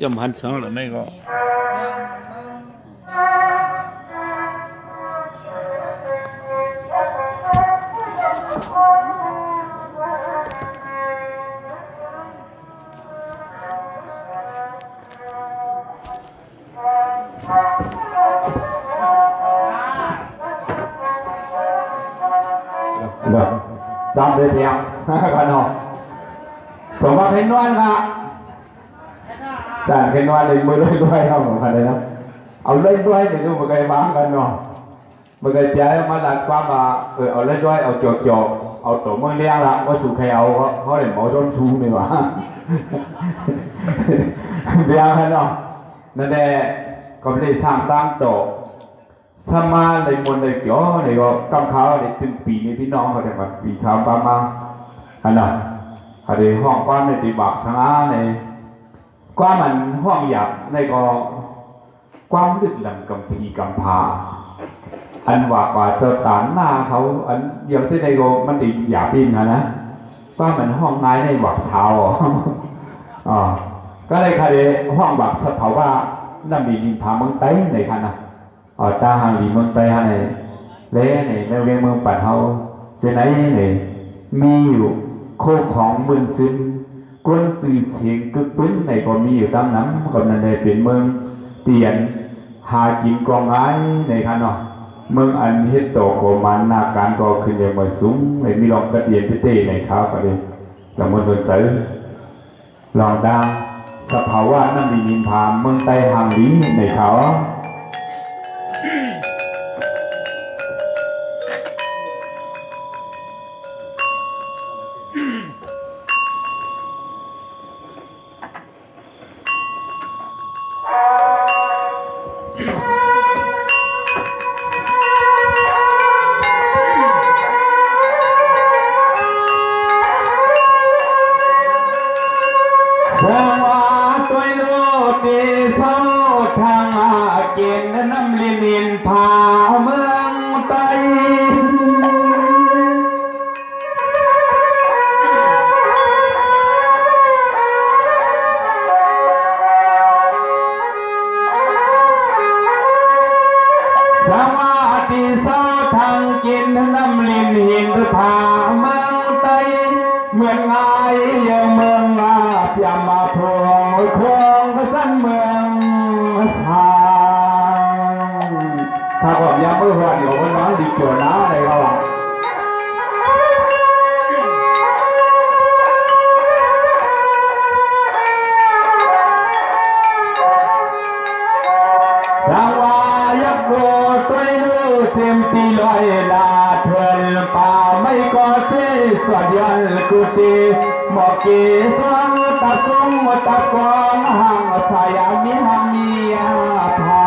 จำหันสองหรือไม่ก็จำได้เทียงกันเนาะสมบัติเห็นวันค่ะจานเห็นวันเลยมือเลยด้วยครับผมคันเลยนะเอาเล่นด้วยเดี๋ยวดูมันเคยบ้างกันเนาะมันเคยใจมาหลักความว่าเอาเล่นด้วยเอาจอกเอาตัวเมืองเลี้ยงละว่าสู่ใครเอาเขาเห็นหมอต้นชูนี่หว่าเบี้ยกันเนาะนั่นแหละก็ไม่ได้สร้างตั้งโตสมาเลยมนเลยเกี่ยวเลยก็กำเขาเลยตึงปีนี้พี่น้องเขาเรียกว่าปีขาวประมาอันนั้นเขาเรียกห้องก้อนในตีบักสังอาในก้อนมันห้องหยาบในก็ความลึกลำกำพีกำพาอันว่าเจ้าตานหน้าเขาอันเดียวที่ในก็มันดีหยาบดินนะก้อนมันห้องนายในบักเช้าอ๋อก็เลยเขาเรียกห้องบักสภาวะนั่นมีดินพาเมืองไต้ในขณะตาhàng lì mương tây hàng này lẽ này leo lên mương bản hậu trên ấy này miอยู่โคของมึนซึนก้นสื่อเสียงกึกตุ้นในก็มีอยู่ตามน้ำก่อนนั้นเลยเป็นเมืองเตียนหากินกองไม้ในขณะเมืองอันเฮ็ดโตโกมันนาการก็ขึ้นอย่างมาสูงในมีลองกระเดียนพิเตในข้าวก็เลยลองมันโดนเจอลองดังสภาวะน้ำมีนินพามเมืองใต้ห่างลิ้นในเขาสวัสดีโลตีเศร้าทางอาเกณฑ์น้ำลินินพาเมืองไต้สวัสดีเศร้าทางเกณฑ์น้ำลินหินพาเมืองไต้เมืองไงเมืองอาพยามาพงคงสั้นเมืองสางถ้าผมยังไม่หัวเดี๋ยวมันน้อยดีจัวน้าเลยเขาบอกสวายักโกตัวรู้เต็มตีลอยลาเถินป่าไม่ก็เสียสวดยันกุฏิหมอกเกศตะกุมตะกองห่างสายามิหามีอาภา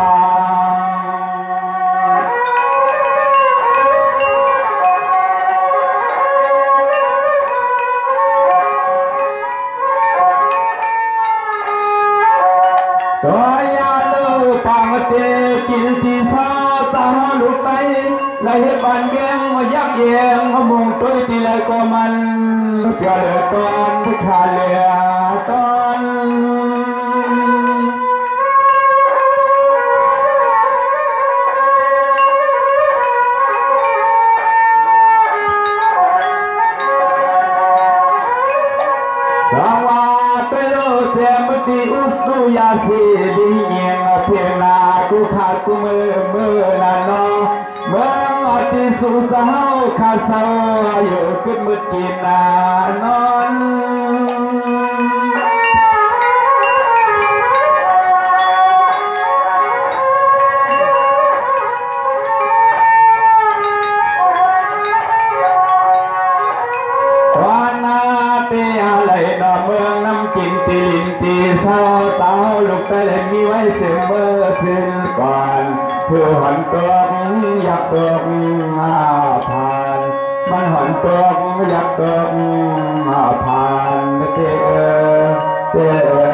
ตัวยาลูปังเตกินที่สาตาลุไปไล่บันเยียงยักเยียงมุงตุยตีเลยก็มันเกี่ยวเลยตอนที่ขาเลียตอนสวัสดีโลเสียมติอุสุยาสีดีเงียงเพียงนากูขาดกูมือนานอเมื่อที่สุสาวขาเศร้าอยู่ขึ้นมืดกินนานอนวันนาเตียไหลนอเมืองน้ำกินตีลินตีเศร้าเต้าลูกแต่เลยมีไว้เสมอสิ้นก่อนเพื่อหันตัวอยากตัวผ่านมันหันตัวอยากตัวผ่านเตนอ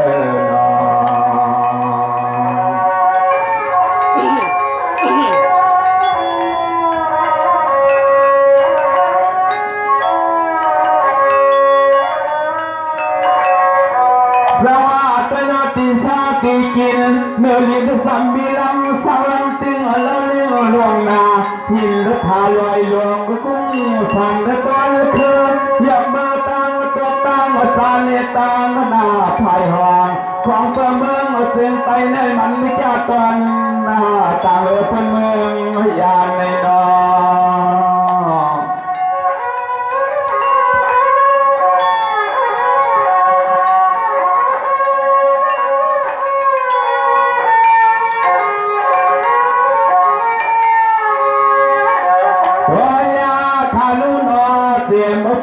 สวัสดีโลติสา กินเนื้อลิ้นสัมบีลำสาวลำตึงแล้วเลี้ยงลวงนาหินและพาลอยลวงก็กุ้งสั่งและตอนคืนอยากมาตังตัวตังมาซาเนตังหน้าภายห้องของเมืองเสียงไปในมันวิจารตอนหน้าต่างเพื่อนเมืองยานในนอ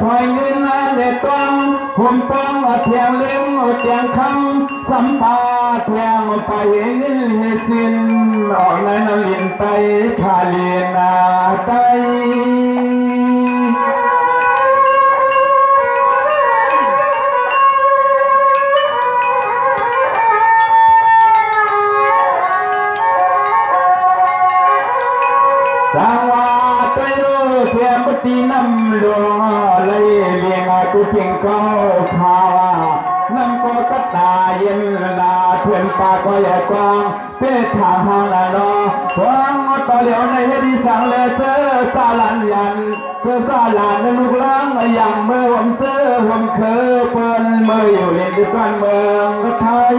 พอยเงินเด็ดต้องหุ่นป้องเทียงเลี้ยงเทียงคำสัมปาเทียงไปเงินเฮสินออกในน้ำลินไปพาเลียนาใจสังวาใจรู้เทียมปฏิน้ำหลวงเลยเลี้ยงกูเพียงก็ขานำก็กระตายเย็นนาเพื่อนปากก็ใหญ่กว้างเพื่อทางทางละนอหวังต่อเหลียวในเฮดีสังเลเซอร์ซาลันยันเซอร์ซาลันลูกล้างอย่างเมื่อวันเสื้อวันเคยเปิ้นเมื่ออยู่เล่นที่บ้านเมืองไทย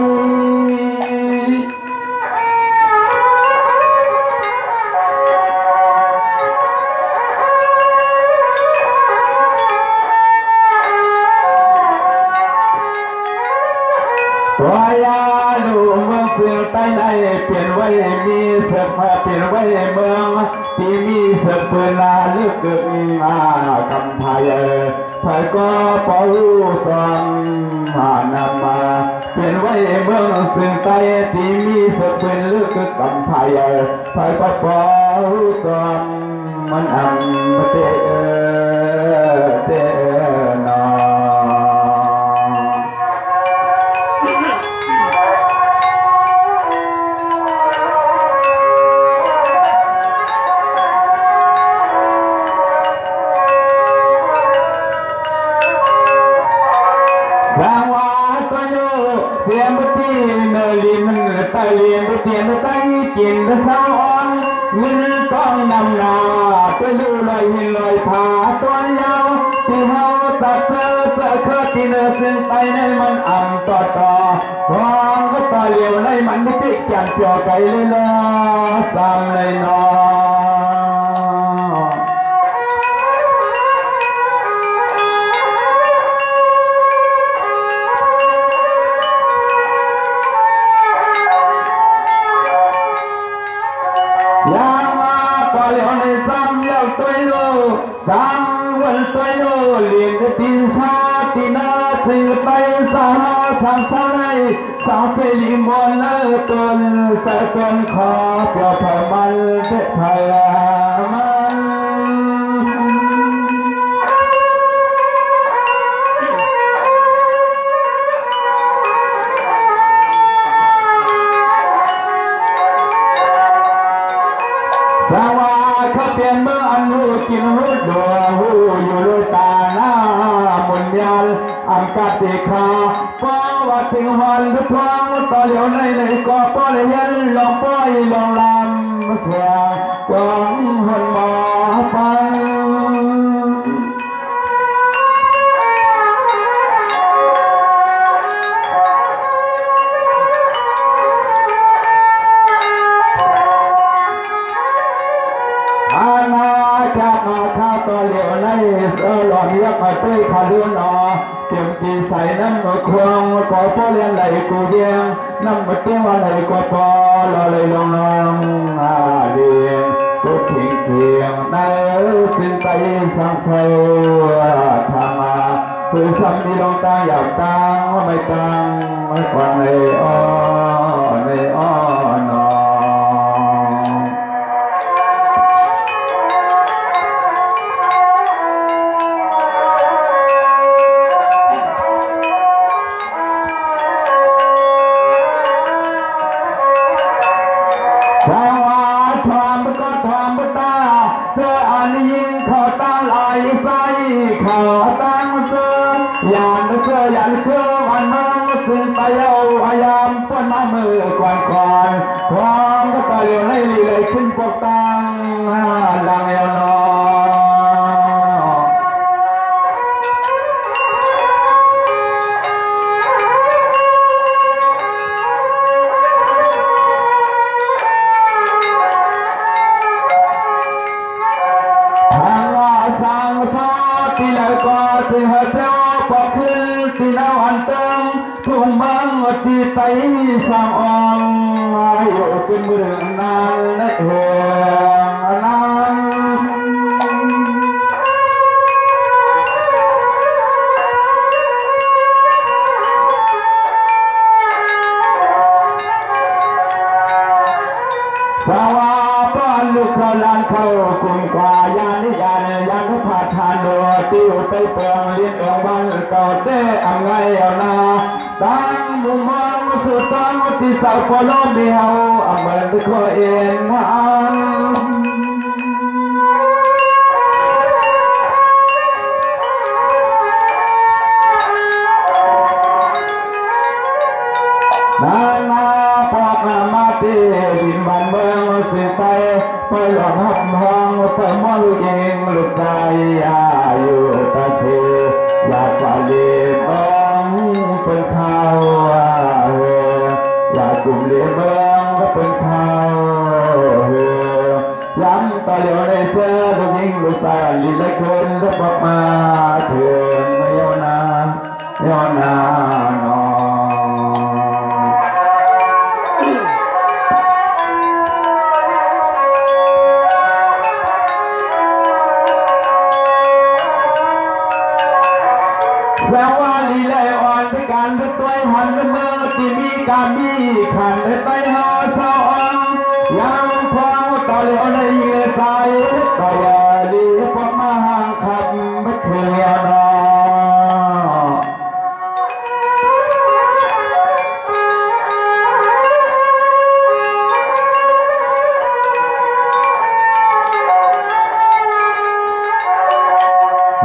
วายาลูเมืองเสือใต้ในเปลี่ยนไว้มีเสือมาเปลี่ยนไว้เมืองที่มีเสือปืนนาลึกกึ่งกำไทยไทยก็เป่าซองนำมาเปลี่ยนไว้เมืองเสือใต้ที่มีเสือปืนลึกกำไทยไทยก็เป่าซองมันอังเตเตนอสังวาก็อยู่เสียงบุตรีเนลีมันไตเลียนบุตรีนไตกินและสาวอ่อนเงินต้องนำนาก็อยู่ลอยหินลอยผาตัวยาวที่เฮาตัดเสื้อเคอที่เนื้อซึ่งไปในมันอ่ำต่อหวังก็ต่อเลี้ยวในมันไม่ติดแก่นเปลี่ยวไกลเลยนะซ้ำในนอสังวันตัวโนเลียนตินชาตินาถึงไปสาสังสารในสาวเปรีมอนเลิตนสะตนขอเปล่าเผามันเด็ดพยามันสาวาเขาเปลี่ยนเมื่ออันหูกินหูดัวหูอยู่ด้วยตาหน้ามุนยันอังกัดติคาป้าว่าถึงวันหรือพลังต่อเหลียวในก็ป้อเลยยันลองป้อยลองลำเสียงกวางหันมาฟังจากมาข้าตัวเหลียวในหล่อเมียมาเต้ยขาเรือนอเตรียมตีใส่น้ำควงก่อพ่อเลี้ยงไหลกูเดียงน้ำมาเตี้ยว่าไหลก็พอรอเลยลงน้องเดียงก็ทิ้งเพียงในสิ้นไปสังเสริญทำมาคือซ้ำที่ลงตาอยากตังว่าไม่ตังไม่กว่าในอ้อในอ้อนอยานเสื้อยันเครื่องอันนั้นซึ่งไปเอาพยายามป้นมามือกว่า ตีแล้วก็ที่หัวเจ้าปอกขึ้นที่น้ำอันเติมทุ่งมังที่ไตสามองอยู่เป็นมือนานในหัวนานสวาปานลูกเขาลานเขากุมกว่ายานนิยานยันพาทานโดติวไปเปลืองเลี้ยงเองบ้านเก่าเต้อังไงเอานาตั้งมุมมองสุดตั้งที่สาวพอลมเดียวอเมริกาเอ็นฮันนาปอกมาเตดินบ้านเมืองสิไปไปหลอกหับห้องไปมอลูกเองลูกใจอายุตาเสอยากกว่าเลี้ยงเป็นข้าวอยากกลุ่มเลี้ยงเมืองก็เป็นข้าวย้ำตาเหลียวในเสื้อลูกยิงลูกสาวลีเล็กคนก็บอกมาถึงยอนาหนอสวัสดีเลยอ่อนที่การเดินตัวหันเมืองที่มีการมีขันไปหาสาวยังฟังต่อเลี้ยวในเยื่อใจต่ออย่าลีพบมาห่างขับไม่เคยนอ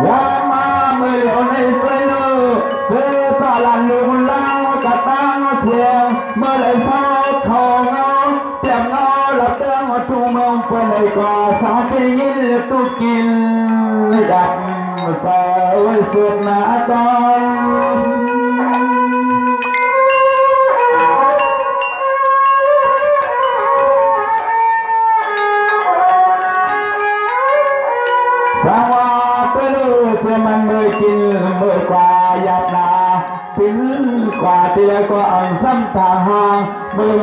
อย่ามาเมื่อเลี้ยวในเสือตาลันลุงลังกระตังเสียงเมื่อไรเศร้าเขาเงาเตียมเงาหลับเตือนทุ่งมองไปเลยกว่าสาวที่ยินตุกินดับสาวสุดหน้าตอนสาวเตือนเสียมันเมื่อกินเมื่อกว่าหยาบนาปินกว่าเตียกว่าอังซ้ำตาหางเมื่อ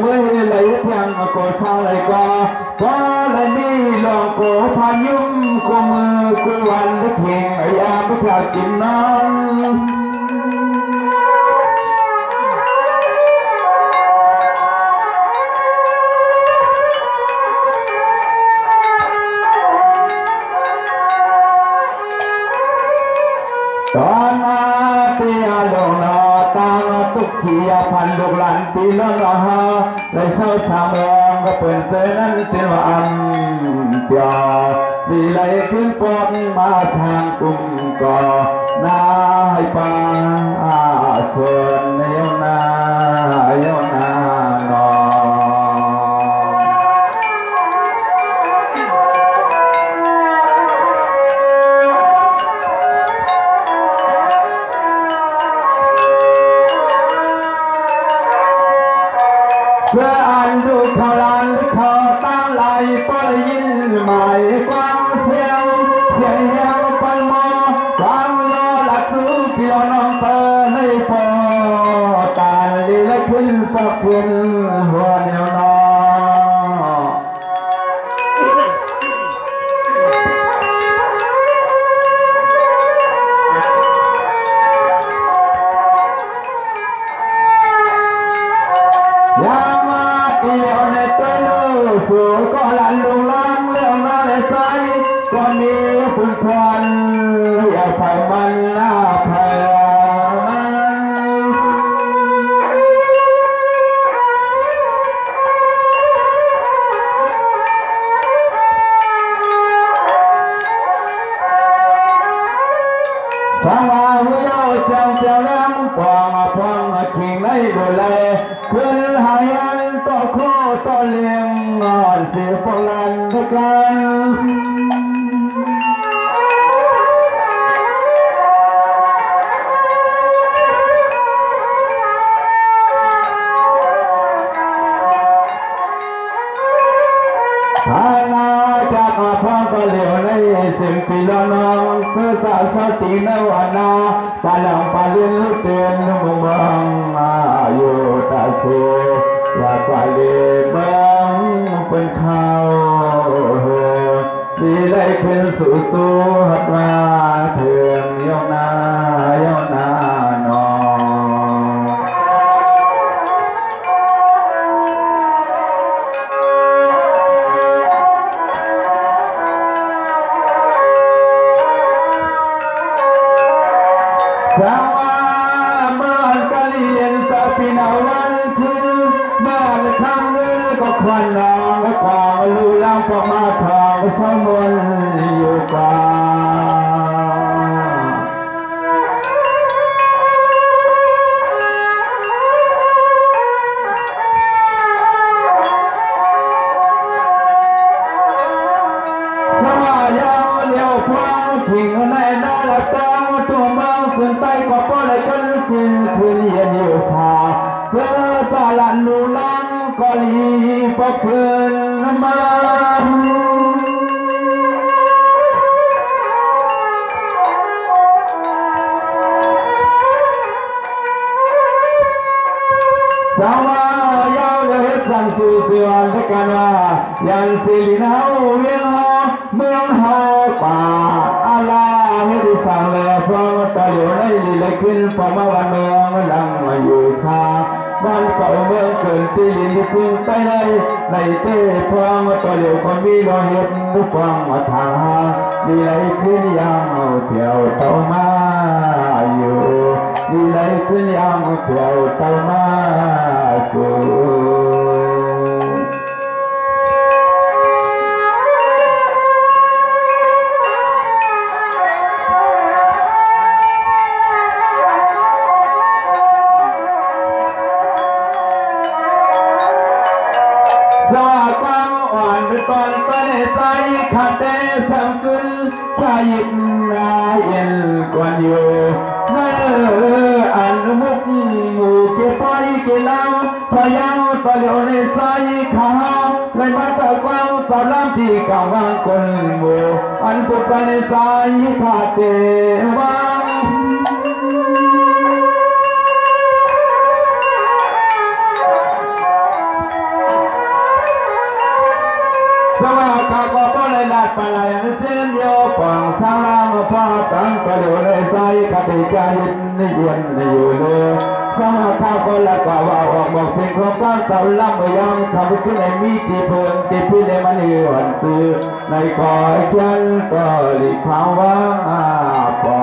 เลยเที่ยงก็เช้าเลยกว่าก็เลยนี่ลองโกพายุมกูมือกูวันเล็กเข่งยามไม่ขาดกินน้ำตอนมาเตียลงนอตางตุกเขียพันลูกหลานปีละละฮะเลยเศร้าสามองก็เปิดเสนั้นเตียว่าอันเดียวดีเลยขึ้นปนมาสร้างกุมก่อนาให้ปาส่วนเยานาหนอเพื่ออ่านดูข่าวลานข่าวตั้งไหลปล่อยยินหมายความเสียงยังปันมอความรอหลักสู้พี่น้องเตอในพอตาลีและขึ้นฝักขึ้นหัวเดียวนอสู่ก็หลันลงล้างเรื่องน่าเลยใจก็มีฝุ่นควันอย่าไฟมันหน้าไฟสาวหัวเย้าเจ้าน้ำปองขิงในดูแลขึ้นหายันต่อโคต่อเลี้ยงอ่อนเสียปลันทุกัน พานาจากพ่อก็เหลียวในสิ่งปีละน้องเสื้อสาวสติ ปีนวนาปาลังปาลินลุเตียนมุงบังอายุตาโซอยากปาลีบังเป็นข้าวดีได้ขึ้นสู่สู่หัดมาเถื่อนยองนาหนอสาวาเมื่อกะเลียนสะพินาวันคือเมื่อคำนึงก็ควันนองก็กองลูลำพอมาทองสมนอยู่กว่าสวายาวเลี้ยวพวงทิ้งในนาละตาทุ่มบางขึ้นใต้ก็ปล่อยกันสิ้นคืนเย็นอยู่สาเสือสาลันนูลังก็ลีปะคืนมาสาวายาวเลยสั่งสู่เสือและกันว่ายันสิลินาเวียงหอเมืองเฮาป่าอาลาเฮดิสั่งเลยเพราะตะเหลียวในลีเลยขึ้นพอมาวันเมืองลังมาอยู่ซาบ้านเก่าเมืองเกินที่ลินที่พึ่งไปในเต้พวงตะเหลียวคนมีรอยเห็นทุกฟังมาทางหาลีเลยขึ้นยังเที่ยวเต่ามาอยู่ลีเลยขึ้นยังเที่ยวเต่ามาสู่สว่างกว้างอ่อนเป็นตอนต้นใจขาดแต่สังกุลชายิบนาเย็นกวนอยู่นั่นอันมุกหมู่เก็บไปเก็บเล่าพยาวตะเหลียวในใจขาเลยมาตะกวางสาวลำที่กาวางคนหมู่อันปุบไปในใจขาดเตวังสว่าข้าก็บ่ได้ลาดปลายเส้นเดียวปังสาวรามพ่อตั้งกระโดดในใจกะติใจในเย็นอยู่เลยสว่าข้าก็ละกว่าว่าออกบอกเสียงของก้าวสาวลำไม่ยอมเข้าไปขึ้นในมีที่เพิ่นที่พี่ในมันอยู่วันซื้อในคอยฉันก็หลีกความว่าปอ